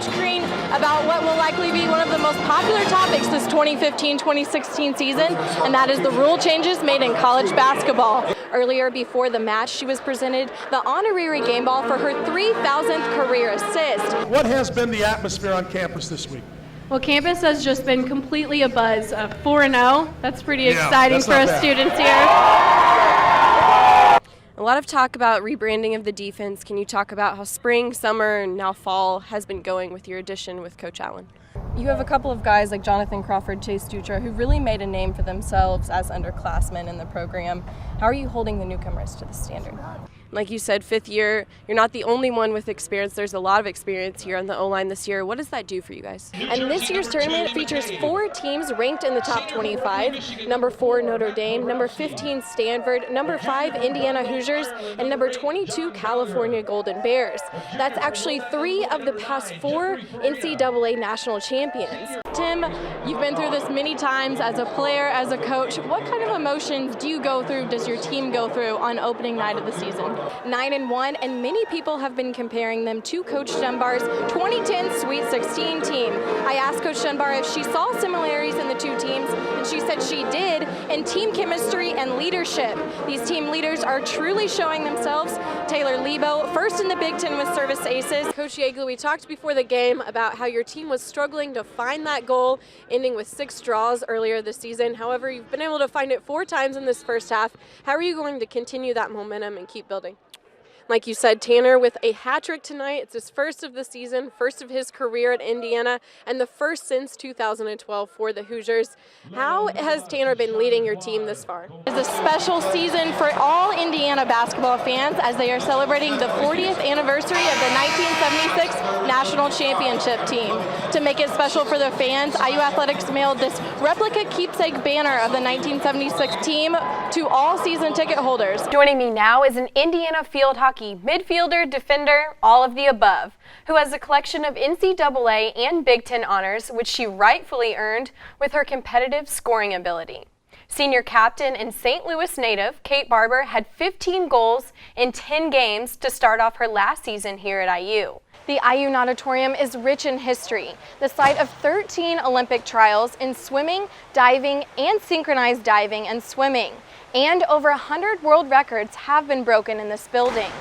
Crean about what will likely be one of the most popular topics this 2015-2016 season, and that is the rule changes made in college basketball. Earlier before the match, she was presented the honorary game ball for her 3,000th career assist. What has been the atmosphere on campus this week? Well, campus has just been completely abuzz. 4-0. That's pretty exciting for us students here. A lot of talk about rebranding of the defense. Can you talk about how spring, summer, and now fall has been going with your addition with Coach Allen? You have a couple of guys like Jonathan Crawford, Chase Dutra, who really made a name for themselves as underclassmen in the program. How are you holding the newcomers to the standard? Like you said, fifth year, you're not the only one with experience. There's a lot of experience here on the O-line this year. What does that do for you guys? And this year's tournament features 4 teams ranked in the top 25. Number 4, Notre Dame. Number 15, Stanford. Number 5, Indiana Hoosiers. And number 22, California Golden Bears. That's actually 3 of the past 4 NCAA national champions. Tim, you've been through this many times as a player, as a coach. What kind of emotions do you go through, does your team go through on opening night of the season? 9-1, and many people have been comparing them to Coach Dunbar's 2010 Sweet 16 team. I asked Coach Dunbar if she saw similarities in the two teams, and she said she did in team chemistry and leadership. These team leaders are truly showing themselves. Taylor Lebo, first in the Big Ten with service aces. Coach Yeagley, we talked before the game about how your team was struggling to find that goal, ending with 6 draws earlier this season. However, you've been able to find it 4 times in this first half. How are you going to continue that momentum and keep building? Like you said, Tanner with a hat trick tonight. It's his first of the season, first of his career at Indiana, and the first since 2012 for the Hoosiers. How has Tanner been leading your team this far? It's a special season for all Indiana basketball fans as they are celebrating the 40th anniversary of the 1976 National Championship team. To make it special for the fans, IU Athletics mailed this replica keepsake banner of the 1976 team to all season ticket holders. Joining me now is an Indiana field hockey midfielder, defender, all of the above, who has a collection of NCAA and Big Ten honors, which she rightfully earned with her competitive scoring ability. Senior captain and St. Louis native, Kate Barber, had 15 goals in 10 games to start off her last season here at IU. The IU Auditorium is rich in history, the site of 13 Olympic trials in swimming, diving, and synchronized diving and swimming. And over 100 world records have been broken in this building.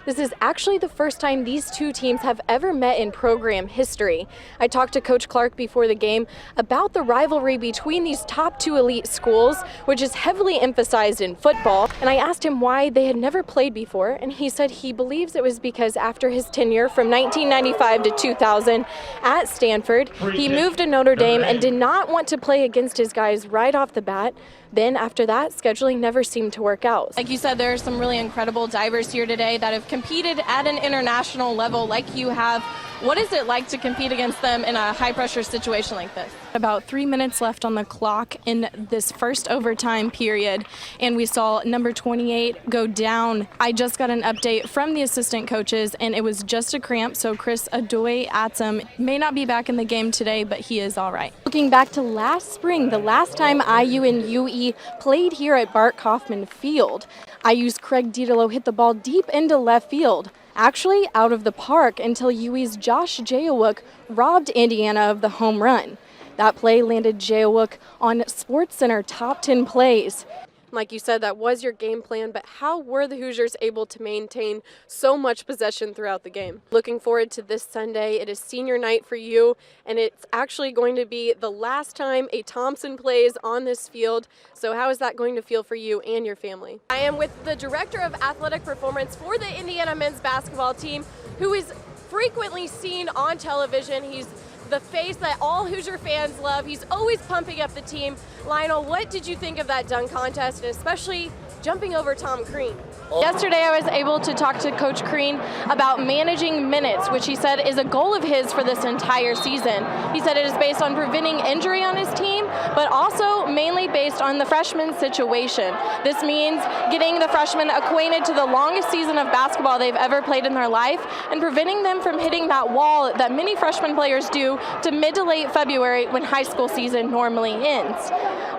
This is actually the first time these two teams have ever met in program history. I talked to Coach Clark before the game about the rivalry between these top 2 elite schools, which is heavily emphasized in football, and I asked him why they had never played before, and he said he believes it was because after his tenure from 1995 to 2000 at Stanford, he moved to Notre Dame and did not want to play against his guys right off the bat. Then after that, scheduling never seemed to work out. Like you said, there are some really incredible divers here today that have competed at an international level like you have. What is it like to compete against them in a high-pressure situation like this? About 3 minutes left on the clock in this first overtime period, and we saw number 28 go down. I just got an update from the assistant coaches, and it was just a cramp, so Chris Adoy-Atsum may not be back in the game today, but he is all right. Looking back to last spring, the last time IU and UE played here at Bart Kaufman Field, IU's Craig Didolo hit the ball deep into left field, actually out of the park, until UE's Josh Jayawuk robbed Indiana of the home run. That play landed Jayawuk on SportsCenter top 10 plays. Like you said, that was your game plan, but how were the Hoosiers able to maintain so much possession throughout the game? Looking forward to this Sunday. It is senior night for you, and it's actually going to be the last time a Thompson plays on this field. So how is that going to feel for you and your family? I am with the Director of Athletic Performance for the Indiana men's basketball team, who is frequently seen on television. He's the face that all Hoosier fans love. He's always pumping up the team. Lionel, what did you think of that dunk contest, and especially jumping over Tom Crean? Yesterday I was able to talk to Coach Crean about managing minutes, which he said is a goal of his for this entire season. He said it is based on preventing injury on his team, but also mainly based on the freshman situation. This means getting the freshmen acquainted to the longest season of basketball they've ever played in their life and preventing them from hitting that wall that many freshman players do to mid to late February when high school season normally ends.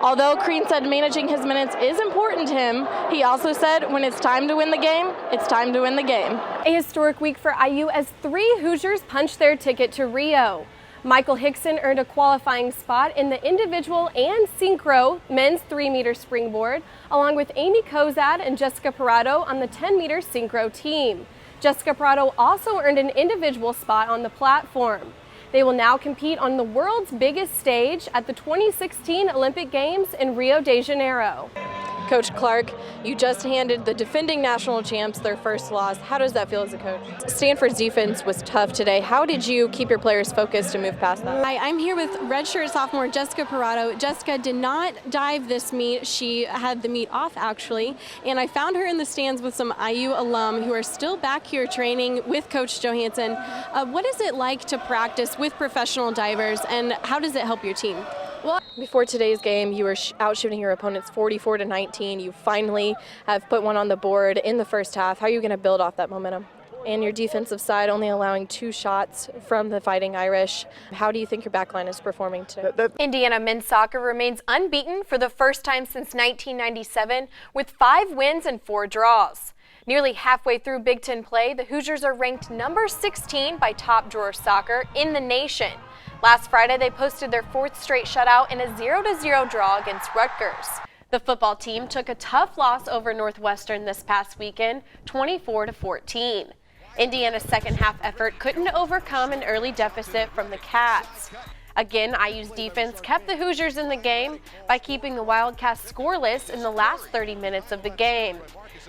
Although Crean said managing his minutes is important to him, he also said when it's time to win the game, it's time to win the game. A historic week for IU as 3 Hoosiers punched their ticket to Rio. Michael Hickson earned a qualifying spot in the individual and synchro men's 3-meter springboard, along with Amy Kozad and Jessica Parado on the 10-meter synchro team. Jessica Parado also earned an individual spot on the platform. They will now compete on the world's biggest stage at the 2016 Olympic Games in Rio de Janeiro. Coach Clark, you just handed the defending national champs their first loss. How does that feel as a coach? Stanford's defense was tough today. How did you keep your players focused and move past that? I'm here with redshirt sophomore Jessica Parado. Jessica did not dive this meet. She had the meet off, actually, and I found her in the stands with some IU alum who are still back here training with Coach Johansson. What is it like to practice with professional divers, and how does it help your team? Well, before today's game, you were out shooting your opponents 44-19. You finally have put one on the board in the first half. How are you going to build off that momentum? And your defensive side only allowing 2 shots from the Fighting Irish. How do you think your backline is performing today? Indiana men's soccer remains unbeaten for the first time since 1997 with 5 wins and 4 draws. Nearly halfway through Big Ten play, the Hoosiers are ranked number 16 by Top Drawer Soccer in the nation. Last Friday, they posted their 4th straight shutout in a 0-0 draw against Rutgers. The football team took a tough loss over Northwestern this past weekend, 24-14. Indiana's second half effort couldn't overcome an early deficit from the Cats. Again, IU's defense kept the Hoosiers in the game by keeping the Wildcats scoreless in the last 30 minutes of the game.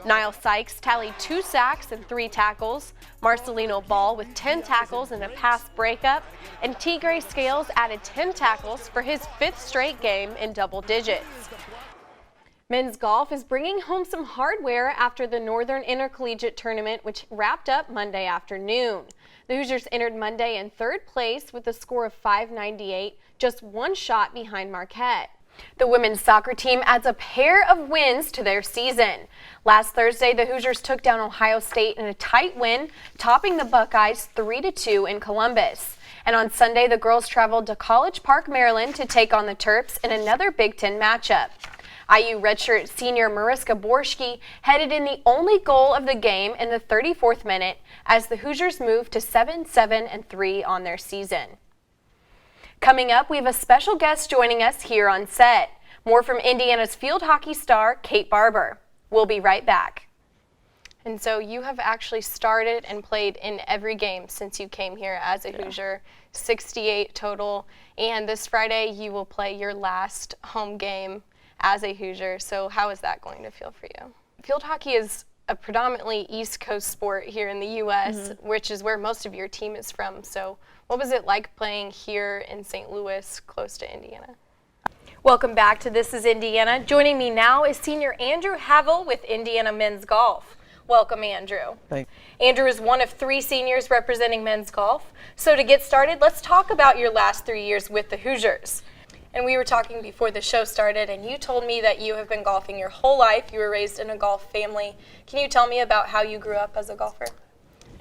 Niall Sykes tallied 2 sacks and 3 tackles, Marcelino Ball with 10 tackles and a pass breakup, and Tigre Scales added 10 tackles for his 5th straight game in double digits. Men's golf is bringing home some hardware after the Northern Intercollegiate Tournament, which wrapped up Monday afternoon. The Hoosiers entered Monday in 3rd place with a score of 598, just 1 shot behind Marquette. The women's soccer team adds a pair of wins to their season. Last Thursday, the Hoosiers took down Ohio State in a tight win, topping the Buckeyes 3-2 in Columbus. And on Sunday, the girls traveled to College Park, Maryland to take on the Terps in another Big Ten matchup. IU redshirt senior Mariska Borski headed in the only goal of the game in the 34th minute as the Hoosiers moved to 7-7-3 on their season. Coming up, we have a special guest joining us here on set. More from Indiana's field hockey star, Kate Barber. We'll be right back. And so you have actually started and played in every game since you came here as a Hoosier, 68 total. And this Friday, you will play your last home game as a Hoosier. So how is that going to feel for you? Field hockey is a predominantly East Coast sport here in the U.S., which is where most of your team is from. So what was it like playing here in St. Louis, close to Indiana? Welcome back to This is Indiana. Joining me now is senior Andrew Havel with Indiana Men's Golf. Welcome, Andrew. Thanks. Andrew is one of 3 seniors representing men's golf. So to get started, let's talk about your last 3 years with the Hoosiers. And we were talking before the show started, and you told me that you have been golfing your whole life. You were raised in a golf family. Can you tell me about how you grew up as a golfer?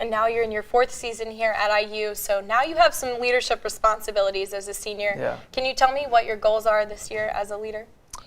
And now you're in your 4th season here at IU, so now you have some leadership responsibilities as a senior. Yeah. Can you tell me what your goals are this year as a leader?